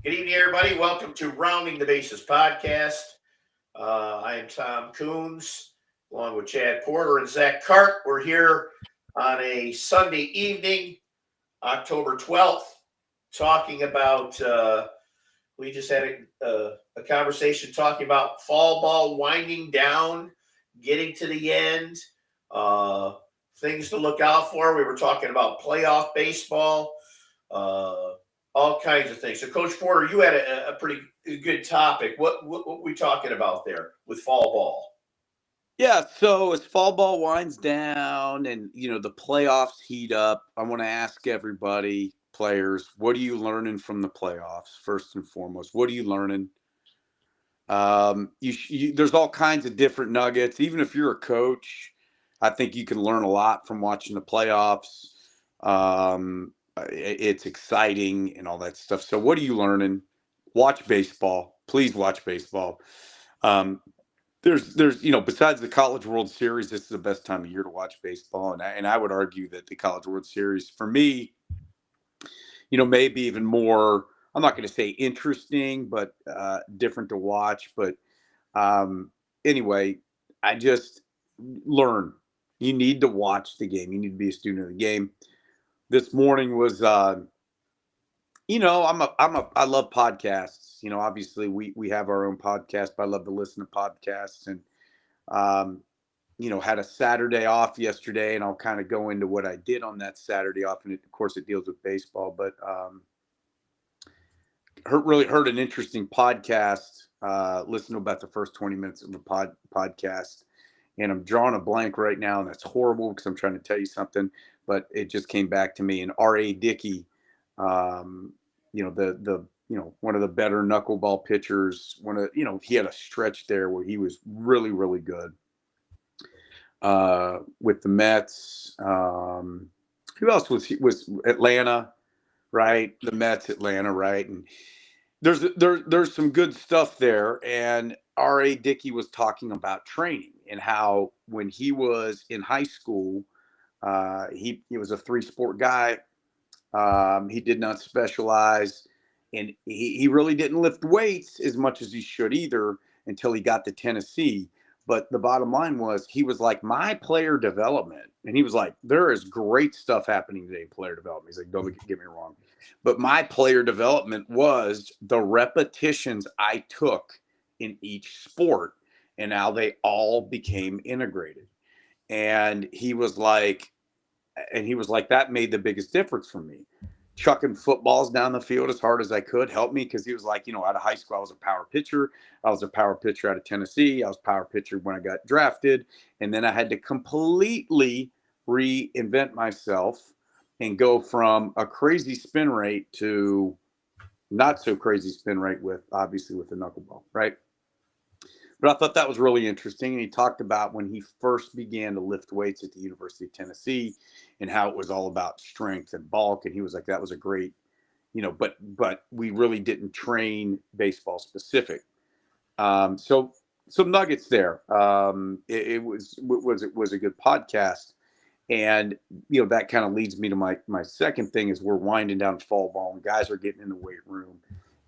Good evening, everybody. Welcome to Rounding the Bases podcast. I am Tom Coons, along with Chad Porter and Zach Cart. We're here on a Sunday evening, October 12th, talking about, we just had a conversation talking about fall ball winding down, getting to the end, uh, things to look out for. We were talking about playoff baseball. All kinds of things. So, Coach Porter, you had a pretty good topic. What we talking about there with fall ball? Yeah, so as fall ball winds down and the playoffs heat up, I want to ask everybody, players, what are you learning from the playoffs first and foremost? What are you learning? There's all kinds of different nuggets. Even if you're a coach, I think you can learn a lot from watching the playoffs. It's exciting and all that stuff. So, what are you learning? Watch baseball. Please watch baseball. Um, there's besides the College World Series, this is the best time of year to watch baseball, and I would argue that the College World Series for me, maybe even more. I'm not going to say interesting, but different to watch. But um, anyway, I just learn. You need to watch the game. You need to be a student of the game. This morning was, I love podcasts. Obviously we have our own podcast, but I love to listen to podcasts and um, had a Saturday off yesterday, and I'll kind of go into what I did on that Saturday off. And of course, it deals with baseball, but really heard an interesting podcast. Listen to about the first 20 minutes of the podcast, and I'm drawing a blank right now, and that's horrible because I'm trying to tell you something, but it just came back to me. And R.A. Dickey, the one of the better knuckleball pitchers. He had a stretch there where he was really, really good with the Mets. Who else was Atlanta, right? The Mets, Atlanta, right? And there's some good stuff there. And R.A. Dickey was talking about training and how when he was in high school, he was a three-sport guy. He did not specialize, and he really didn't lift weights as much as he should either until he got to Tennessee. But the bottom line was he was like, my player development. And he was like, there is great stuff happening today in player development. He's like, don't get me wrong. But my player development was the repetitions I took in each sport and how they all became integrated. And he was like, that made the biggest difference for me. Chucking footballs down the field as hard as I could helped me because he was like, out of high school, I was a power pitcher. I was a power pitcher out of Tennessee. I was a power pitcher when I got drafted. And then I had to completely reinvent myself and go from a crazy spin rate to not so crazy spin rate obviously with the knuckleball, right? But I thought that was really interesting. And he talked about when he first began to lift weights at the University of Tennessee and how it was all about strength and bulk. And he was like, that was a great, but we really didn't train baseball specific. So some nuggets there. It was a good podcast. And, that kind of leads me to my second thing is we're winding down fall ball and guys are getting in the weight room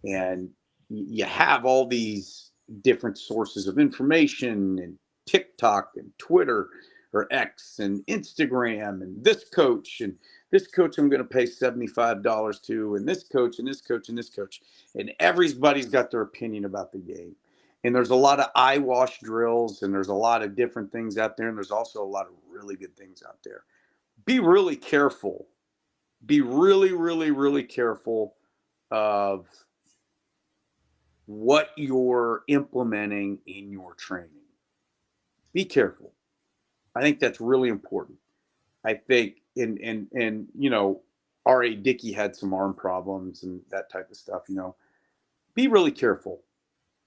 and you have all these different sources of information and TikTok and Twitter or X and Instagram and this coach I'm going to pay $75 to and this coach and this coach and this coach. And everybody's got their opinion about the game. And there's a lot of eyewash drills and there's a lot of different things out there. And there's also a lot of really good things out there. Be really careful. Be really, really, really careful of what you're implementing in your training. Be careful. I think that's really important. I think R.A. Dickey had some arm problems and that type of stuff, Be really careful.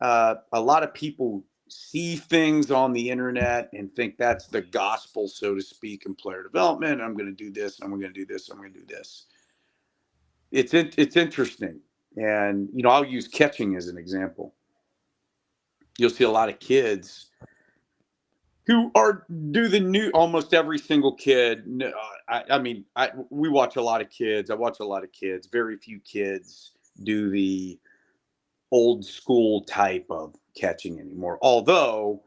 A lot of people see things on the internet and think that's the gospel, so to speak, in player development. I'm going to do this, and I'm going to do this, I'm going to do this. It's interesting. And, I'll use catching as an example. You'll see a lot of kids who do the new, almost every single kid. We watch a lot of kids. I watch a lot of kids. Very few kids do the old school type of catching anymore. Although,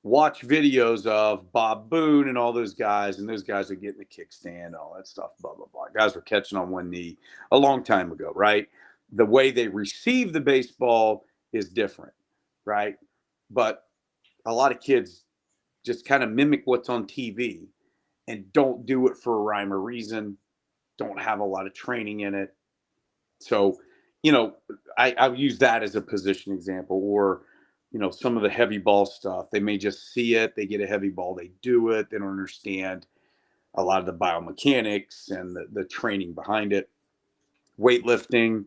watch videos of Bob Boone and all those guys, and those guys are getting the kickstand, all that stuff, blah, blah, blah. Guys were catching on one knee a long time ago, right? The way they receive the baseball is different, right? But a lot of kids just kind of mimic what's on TV and don't do it for a rhyme or reason, don't have a lot of training in it. So, I'll use that as a position example, or, some of the heavy ball stuff. They may just see it, they get a heavy ball, they do it, they don't understand a lot of the biomechanics and the training behind it. Weightlifting,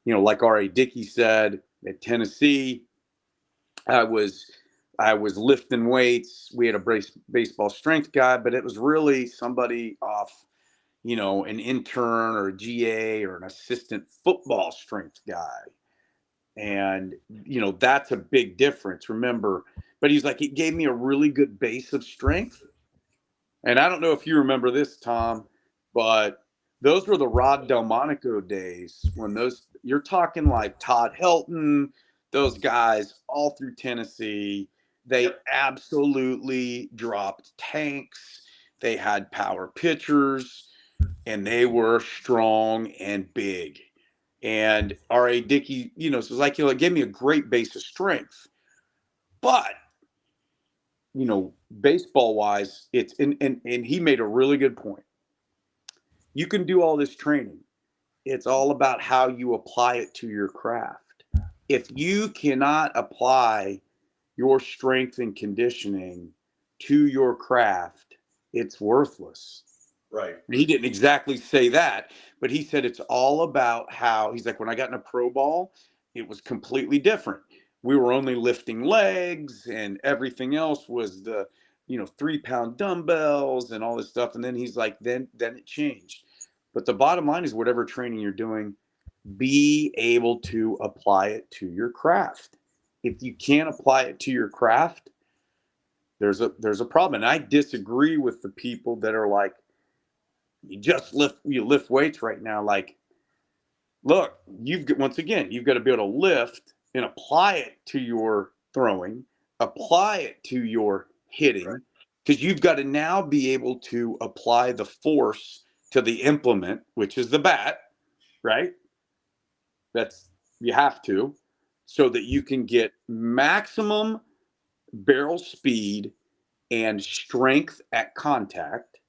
like R.A. Dickey said, at Tennessee, I was lifting weights. We had a baseball strength guy, but it was really somebody off, an intern or a GA or an assistant football strength guy. And, that's a big difference. Remember, but he's like, it gave me a really good base of strength. And I don't know if you remember this, Tom, but those were the Rod Delmonico days when you're talking like Todd Helton, those guys all through Tennessee. They absolutely dropped tanks. They had power pitchers, and they were strong and big. And R.A. Dickey, so it's like, it gave me a great base of strength. But, baseball wise, it's and he made a really good point. You can do all this training. It's all about how you apply it to your craft. If you cannot apply your strength and conditioning to your craft, it's worthless. Right. He didn't exactly say that, but he said it's all about how, he's like, when I got in a pro ball, it was completely different. We were only lifting legs and everything else was the, 3-pound dumbbells and all this stuff. And then he's like, then it changed. But the bottom line is whatever training you're doing, be able to apply it to your craft. If you can't apply it to your craft, there's a problem. And I disagree with the people that are like, you lift weights right now. Like, look, once again, you've got to be able to lift and apply it to your throwing, apply it to your hitting, because you've got to now be able to apply the force to the implement, which is the bat, right? You have to, so that you can get maximum barrel speed and strength at contact.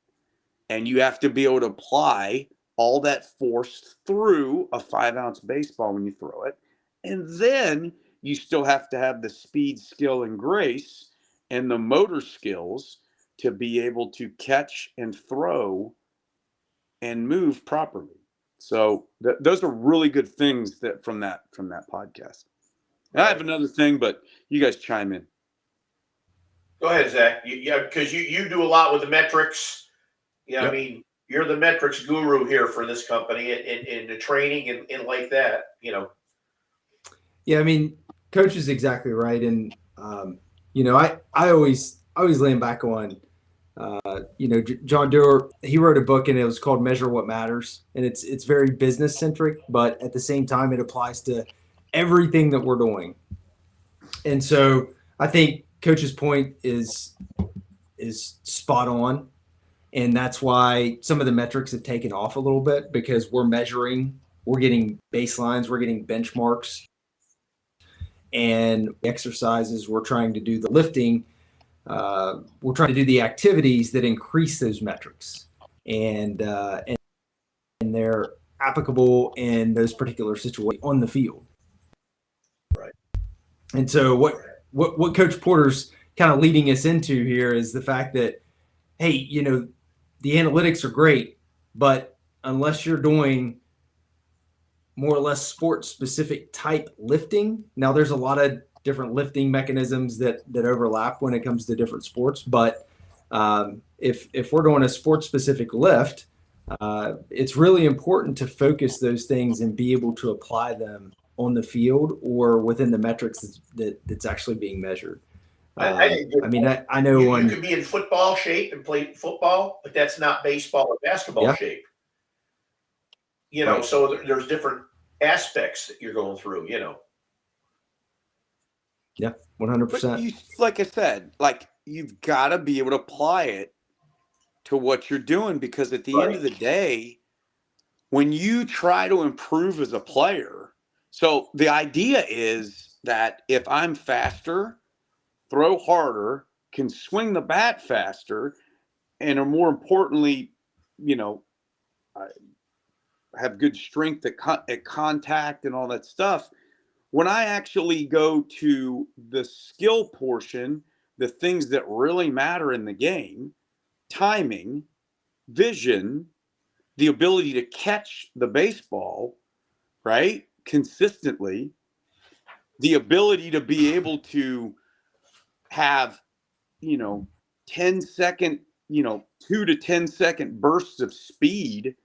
And you have to be able to apply all that force through a 5-ounce baseball when you throw it. And then you still have to have the speed, skill, and grace and the motor skills to be able to catch and throw and move properly. So those are really good things from that podcast. And I have another thing, but you guys chime in. Go ahead, Zach. Yeah, because you do a lot with the metrics. Yeah, yep. I mean, you're the metrics guru here for this company in the training and like that, Yeah, I mean, Coach is exactly right. And, I always lean back on, John Doerr, he wrote a book and it was called Measure What Matters. And it's very business centric, but at the same time, it applies to everything that we're doing. And so I think Coach's point is spot on. And that's why some of the metrics have taken off a little bit, because we're getting baselines, we're getting benchmarks, and exercises, we're trying to do the lifting, we're trying to do the activities that increase those metrics, and they're applicable in those particular situations on the field. Right. And so what Coach Porter's kind of leading us into here is the fact that, hey, the analytics are great, but unless you're doing more or less sports specific type lifting, now there's a lot of different lifting mechanisms that overlap when it comes to different sports. But if we're doing a sports specific lift, it's really important to focus those things and be able to apply them on the field or within the metrics that's actually being measured. I know you could be in football shape and play football, but that's not baseball or basketball shape. Right. So there's different aspects that you're going through, Yeah, But 100%. you, like I said, like you've got to be able to apply it to what you're doing, because at the end Right. of the day, when you try to improve as a player, so the idea is that if I'm faster, throw harder, can swing the bat faster, and are more importantly, you know, uh, have good strength at contact and all that stuff. When I actually go to the skill portion, the things that really matter in the game, timing, vision, the ability to catch the baseball, right? Consistently, the ability to be able to have, you know, 10-second, 2 to 10 second bursts of speed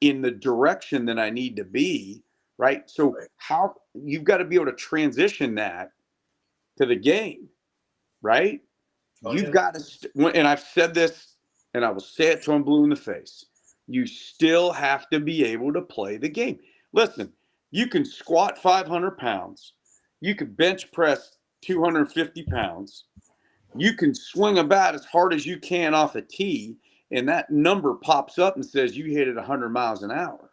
in the direction that I need to be, right? So Right. how you've got to be able to transition that to the game, right? Oh, You've yeah. got to, and I've said this, and I will say it till I'm blue in the face. You still have to be able to play the game. Listen, you can squat 500 pounds, you can bench press 250 pounds, you can swing a bat as hard as you can off a tee, and that number pops up and says you hit it 100 miles an hour.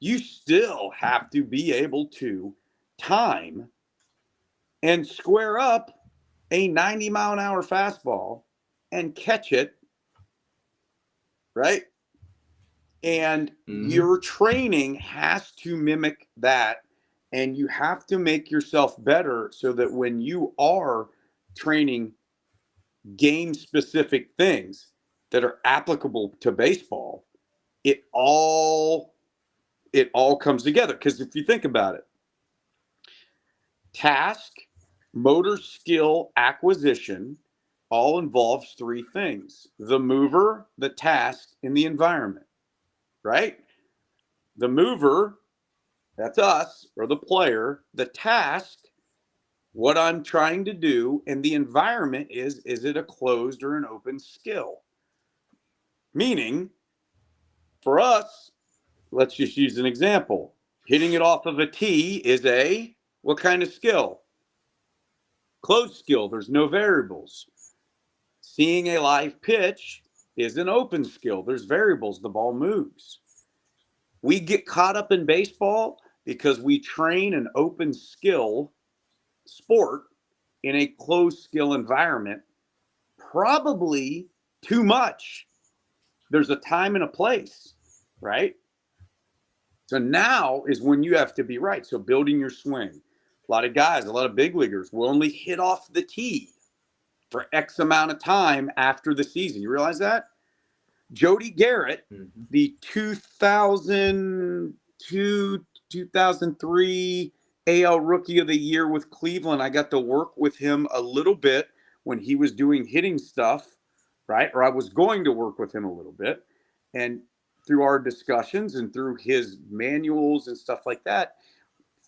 You still have to be able to time and square up a 90-mile-an-hour fastball and catch it, right? And your training has to mimic that. And you have to make yourself better so that when you are training game specific things that are applicable to baseball, it all comes together. Because if you think about it, task, motor skill acquisition all involves three things: the mover, the task, and the environment, right? The mover, that's us or the player, the task, what I'm trying to do, and the environment is it a closed or an open skill? Meaning, for us, let's just use an example. Hitting it off of a tee is a what kind of skill? Closed skill. There's no variables. Seeing a live pitch is an open skill. There's variables. The ball moves. We get caught up in baseball because we train an open skill sport in a closed skill environment, probably too much. There's a time and a place, right? So now is when you have to be right. So building your swing. A lot of guys, a lot of big leaguers will only hit off the tee for X amount of time after the season. You realize that? Jody Garrett, the 2002, 2003 AL Rookie of the Year with Cleveland, I got to work with him a little bit when he was doing hitting stuff, right? Or I was going to work with him a little bit. And through our discussions and through his manuals and stuff like that,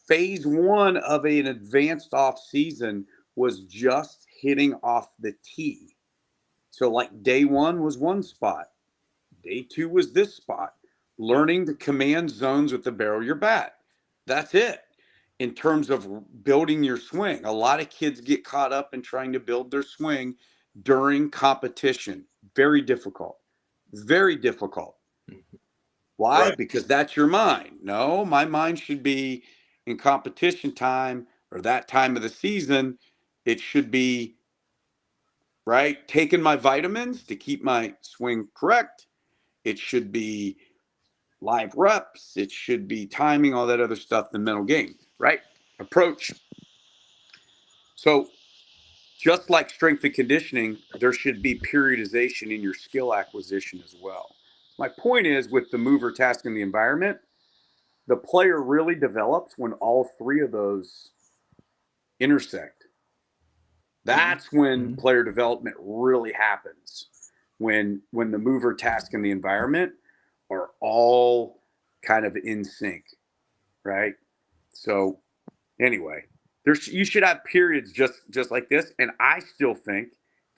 phase one of an advanced off season was just hitting off the tee. So like day one was one spot. Day two was this spot. Learning to command zones with the barrel of your bat. That's it. In terms of building your swing, a lot of kids get caught up in trying to build their swing during competition. Very difficult. Very difficult. Why? Right. Because that's your mind. No, my mind should be in competition time or that time of the season. It should be, right, taking my vitamins to keep my swing correct. It should be live reps. It should be timing, all that other stuff, the mental game, right? Approach. So just like strength and conditioning, there should be periodization in your skill acquisition as well. My point is, with the mover, task, and the environment, the player really develops when all three of those intersect. That's when player development really happens. When the mover, task, and the environment are all kind of in sync, right? So anyway, you should have periods just like this, and I still think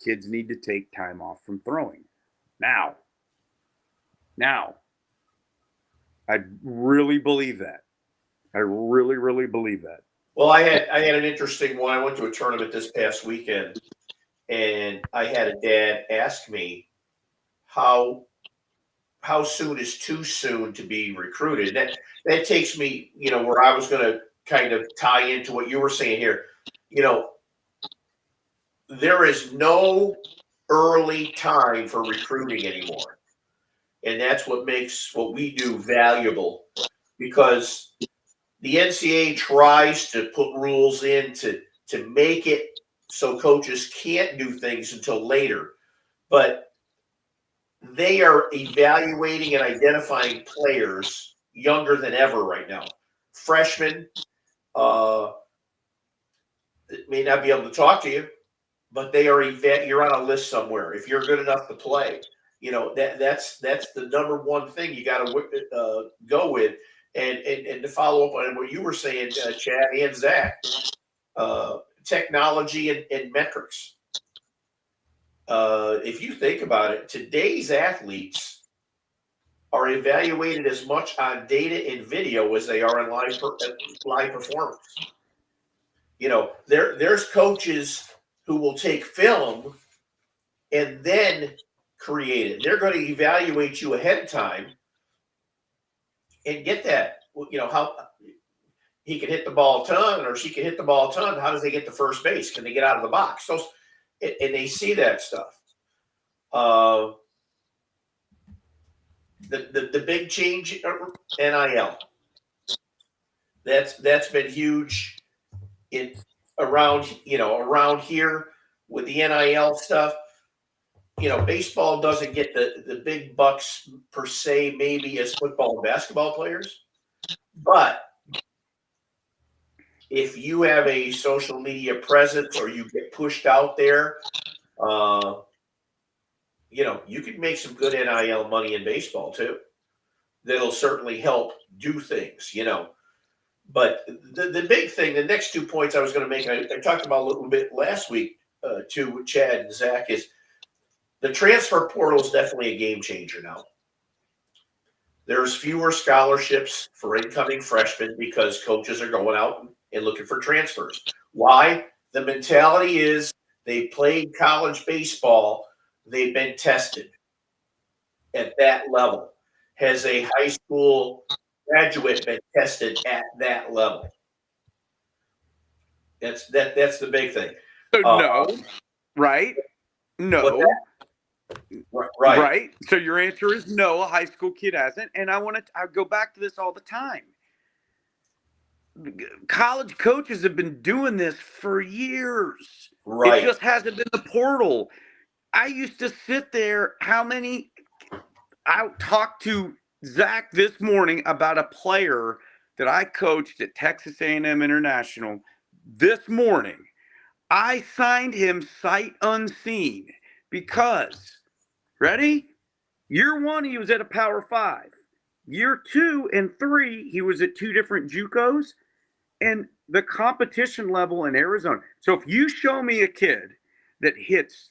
kids need to take time off from throwing. Now, I really believe that. I really, really believe that. Well, I had an interesting one. I went to a tournament this past weekend, and I had a dad ask me how soon is too soon to be recruited. That takes me, where I was going to kind of tie into what you were saying here. There is no early time for recruiting anymore, and that's what makes what we do valuable, because the NCAA tries to put rules in to make it so coaches can't do things until later, but they are evaluating and identifying players younger than ever right now. Freshmen may not be able to talk to you, but they are you're on a list somewhere if you're good enough to play. That's the number one thing you got to go with. And to follow up on what you were saying, Chad and Zach, technology and metrics. If you think about it, today's athletes are evaluated as much on data and video as they are in live performance. There's coaches who will take film and then create it. They're going to evaluate you ahead of time and get that. How he can hit the ball a ton or she can hit the ball a ton. How does they get to first base? Can they get out of the box? And they see that stuff. The big change, NIL. That's been huge around here with the NIL stuff. Baseball doesn't get the big bucks per se, maybe as football and basketball players, but if you have a social media presence or you get pushed out there, you can make some good NIL money in baseball too. That'll certainly help do things, But the big thing, the next 2 points I was going to make, I talked about a little bit last week too with Chad and Zach, is the transfer portal is definitely a game changer now. There's fewer scholarships for incoming freshmen because coaches are going out and looking for transfers. Why? The mentality is they played college baseball. They've been tested at that level. Has a high school graduate been tested at that level? That's the big thing. No, right? No. Right. So your answer is no, a high school kid hasn't. And I go back to this all the time. College coaches have been doing this for years. Right. It just hasn't been the portal. I used to sit there. I talked to Zach this morning about a player that I coached at Texas A&M International this morning. I signed him sight unseen because, ready? Year 1, he was at a Power 5. Year 2 and 3, he was at 2 different JUCOs. And the competition level in Arizona. So if you show me a kid that hits,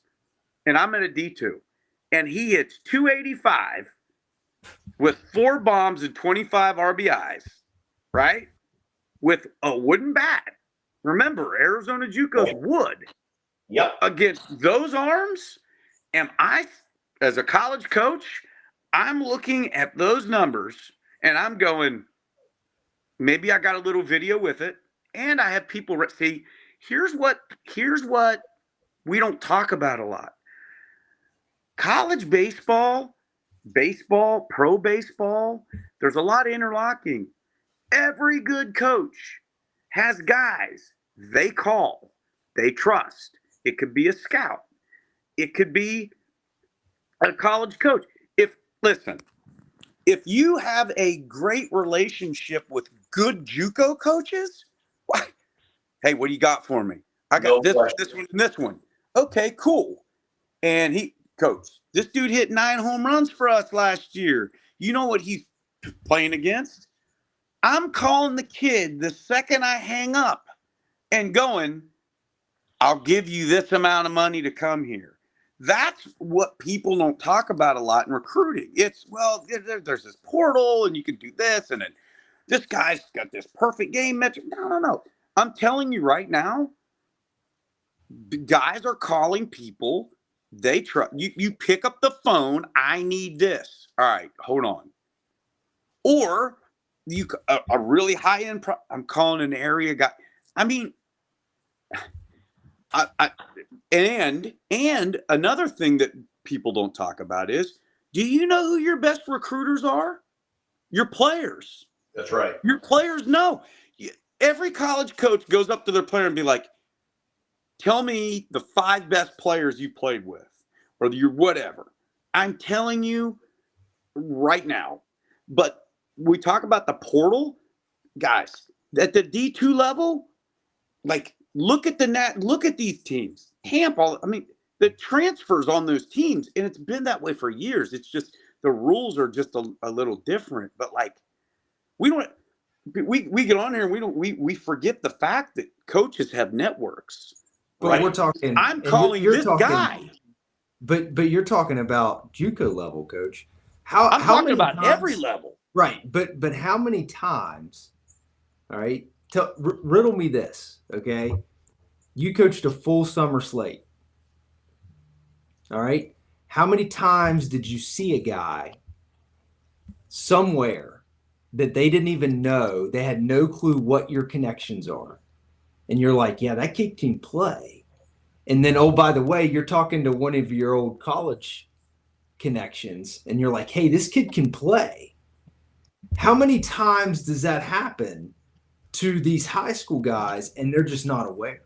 and I'm at a D2, and he hits 285 with 4 bombs and 25 RBIs, right? With a wooden bat. Remember, Arizona JUCOs wood. Yep. Against those arms, am I, as a college coach, I'm looking at those numbers and I'm going, maybe I got a little video with it, and I have people see. Here's what we don't talk about a lot. College baseball, pro baseball, there's a lot of interlocking. Every good coach has guys they call, they trust. It could be a scout. It could be a college coach. If you have a great relationship with good JUCO coaches, hey, what do you got for me? I got this one, and this one. Okay, cool. And coach, this dude hit 9 home runs for us last year. You know what he's playing against? I'm calling the kid the second I hang up and going, I'll give you this amount of money to come here. That's what people don't talk about a lot in recruiting. It's, there's this portal and you can do this. And then this guy's got this perfect game metric. No. I'm telling you right now, guys are calling people. They try. You pick up the phone. I need this. All right, hold on. Or a really high end. I'm calling an area guy. I mean, and another thing that people don't talk about is, do you know who your best recruiters are? Your players. That's right. Your players know. Every college coach goes up to their player and be like, tell me the 5 best players you played with, or your whatever. I'm telling you right now. But we talk about the portal, guys, at the D2 level, like look at these teams. Tampa, I mean, the transfers on those teams, and it's been that way for years. It's just the rules are just a little different. But like we get on here and we forget the fact that coaches have networks. But right? we're talking. I'm calling this guy. But you're talking about JUCO level, coach. How talking many about times, every level. Right. But how many times? All right. Riddle me this, okay? You coached a full summer slate. All right. How many times did you see a guy somewhere that they didn't even know, they had no clue what your connections are? And you're like, yeah, that kid can play. And then, oh, by the way, you're talking to one of your old college connections and you're like, hey, this kid can play. How many times does that happen to these high school guys and they're just not aware?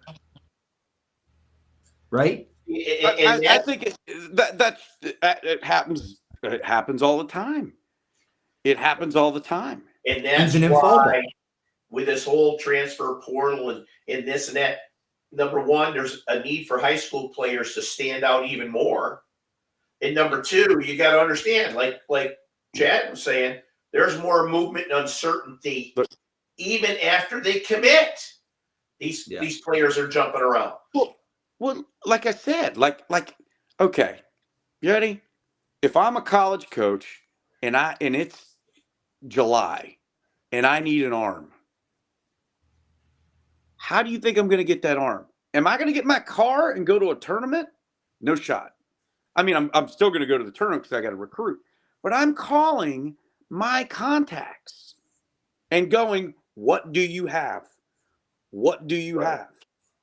Right? I think it happens. It happens all the time. It happens all the time. And that's why with this whole transfer portal and this and that, number one, there's a need for high school players to stand out even more. And number two, you got to understand, like Chad was saying, there's more movement and uncertainty even after they commit. These players are jumping around. Well, like I said, like okay, you ready? If I'm a college coach and it's July and I need an arm, how do you think I'm going to get that arm? Am I going to get my car and go to a tournament? No shot. I mean, I'm still going to go to the tournament because I got to recruit, but I'm calling my contacts and going, what do you have? What do you have?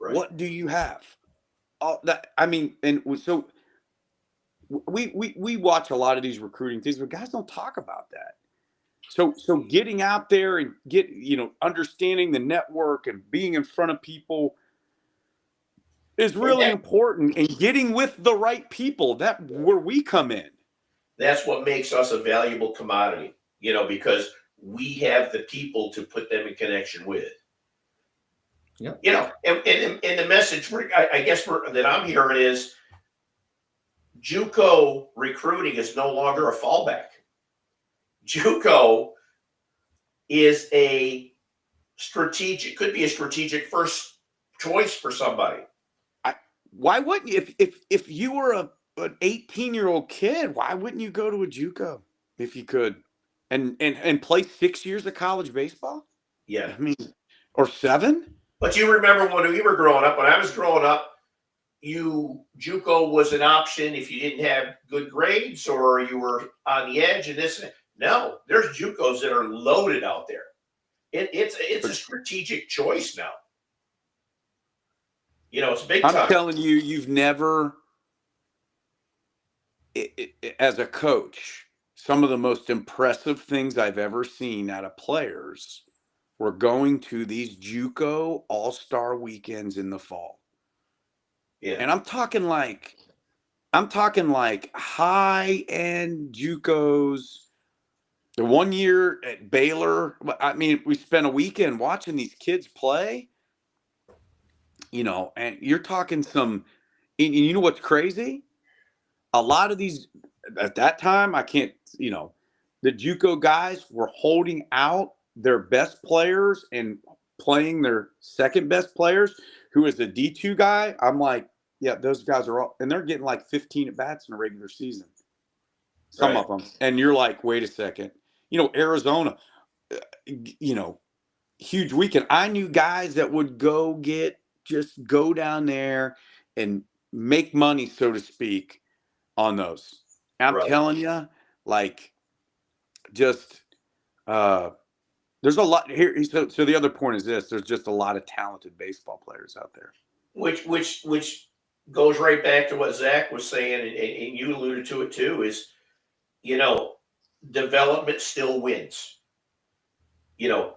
Right. What do you have? All that, I mean, and so we watch a lot of these recruiting things, but guys don't talk about that. So getting out there and understanding the network and being in front of people is really important, and getting with the right people. That where we come in. That's what makes us a valuable commodity, because we have the people to put them in connection with. Yeah. And the message I guess that I'm hearing is JUCO recruiting is no longer a fallback. JUCO is could be a strategic first choice for somebody. Why wouldn't you? If you were an 18-year-old kid, why wouldn't you go to a JUCO if you could, and play 6 years of college baseball? Yeah, I mean, or 7. But you remember when we were growing up? When I was growing up, JUCO was an option if you didn't have good grades or you were on the edge and this. No, there's JUCOs that are loaded out there. It's a strategic choice now. It's big time. I'm telling you, you've never, as a coach, some of the most impressive things I've ever seen out of players were going to these JUCO all-star weekends in the fall. Yeah. And I'm talking like high-end JUCOs. The one year at Baylor, I mean, we spent a weekend watching these kids play, and you're talking and you know what's crazy? A lot of these, at that time, the JUCO guys were holding out their best players and playing their second best players, who is a D2 guy. I'm like, yeah, those guys are all, and they're getting like 15 at bats in a regular season. Some Right. of them. And you're like, wait a second. Arizona, huge weekend. I knew guys that would just go down there and make money, so to speak, on those. I'm Right. telling you, like, just there's a lot here. So the other point is this: there's just a lot of talented baseball players out there. Which goes right back to what Zach was saying, and you alluded to it too, is, development still wins. You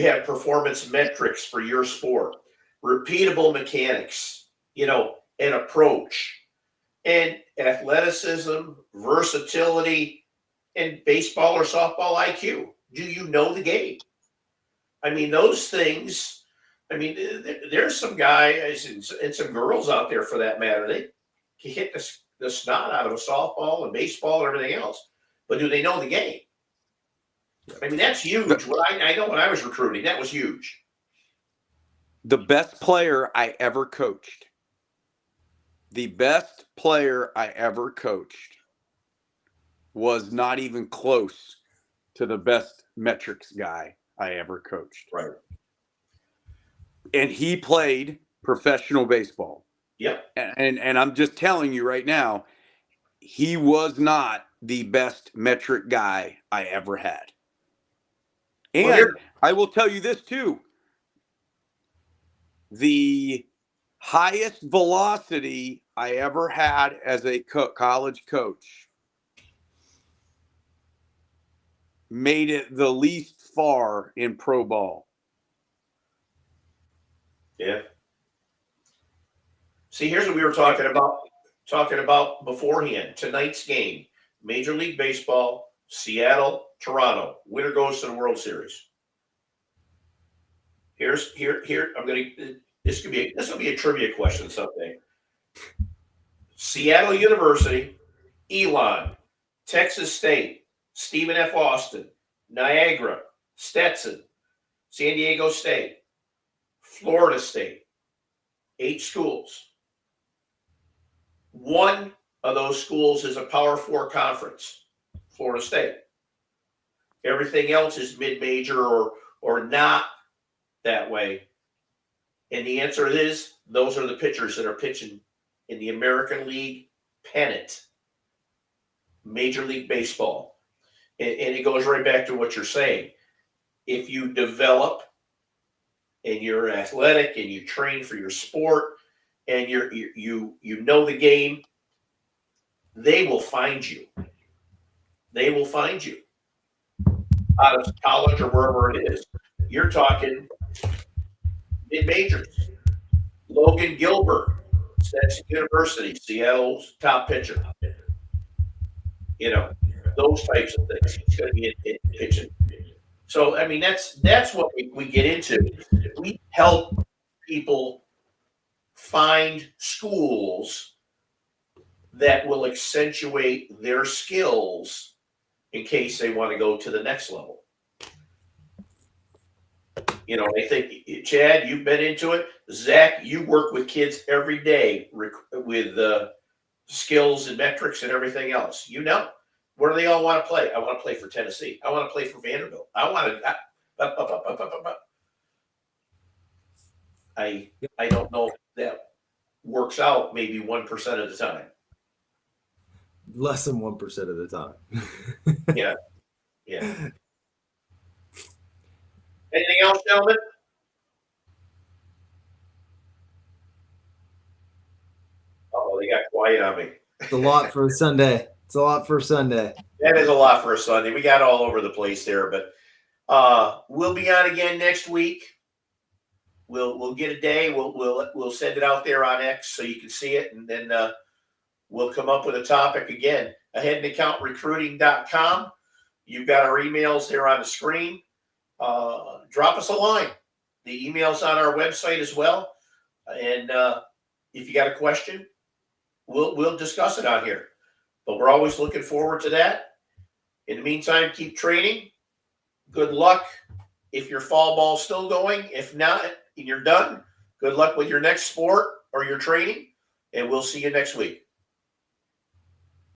have performance metrics for your sport, repeatable mechanics, an approach, and athleticism, versatility, and baseball or softball IQ. Do you know the game? I mean, those things. I mean, there's some guys and some girls out there, for that matter. They can hit the snot out of a softball and baseball and everything else, but do they know the game? I mean, that's huge. I know when I was recruiting, that was huge. The best player I ever coached. Was not even close to the best metrics guy I ever coached. Right. And he played professional baseball. Yep. And I'm just telling you right now, he was not the best metric guy I ever had. And I will tell you this too. The highest velocity I ever had as a college coach made it the least far in pro ball. Yeah. See, here's what we were talking about beforehand. Tonight's game, Major League Baseball, Seattle, Toronto. Winner goes to the World Series. Here. This will be a trivia question someday. Seattle University, Elon, Texas State, Stephen F. Austin, Niagara, Stetson, San Diego State, Florida State, 8 schools. One of those schools is a Power 4 conference, Florida State. Everything else is mid-major or not that way. And the answer is, those are the pitchers that are pitching in the American League pennant, Major League Baseball. And it goes right back to what you're saying. If you develop and you're athletic and you train for your sport and you know the game, they will find you. They will find you out of college or wherever it is. You're talking mid-majors. Logan Gilbert, Stetson University, Seattle's top pitcher. Those types of things. He's going to be in pitching. So, I mean, that's what we get into. We help people find schools that will accentuate their skills in case they want to go to the next level. I think, Chad, you've been into it. Zach, you work with kids every day with skills and metrics and everything else. Where do they all want to play? I want to play for Tennessee. I want to play for Vanderbilt. I want to. I don't know if that works out maybe 1% of the time. Less than 1% of the time. Yeah. Anything else, gentlemen? Oh, they got quiet on me. It's a lot for a Sunday. That is a lot for a Sunday. We got all over the place there, but we'll be on again next week. We'll get a day. We'll send it out there on X so you can see it, and then we'll come up with a topic again. aheadandaccountrecruiting.com. You've got our emails there on the screen. Drop us a line. The email's on our website as well. And if you got a question, we'll discuss it on here. But we're always looking forward to that. In the meantime, keep training. Good luck if your fall ball's still going. If not, and you're done, good luck with your next sport or your training. And we'll see you next week.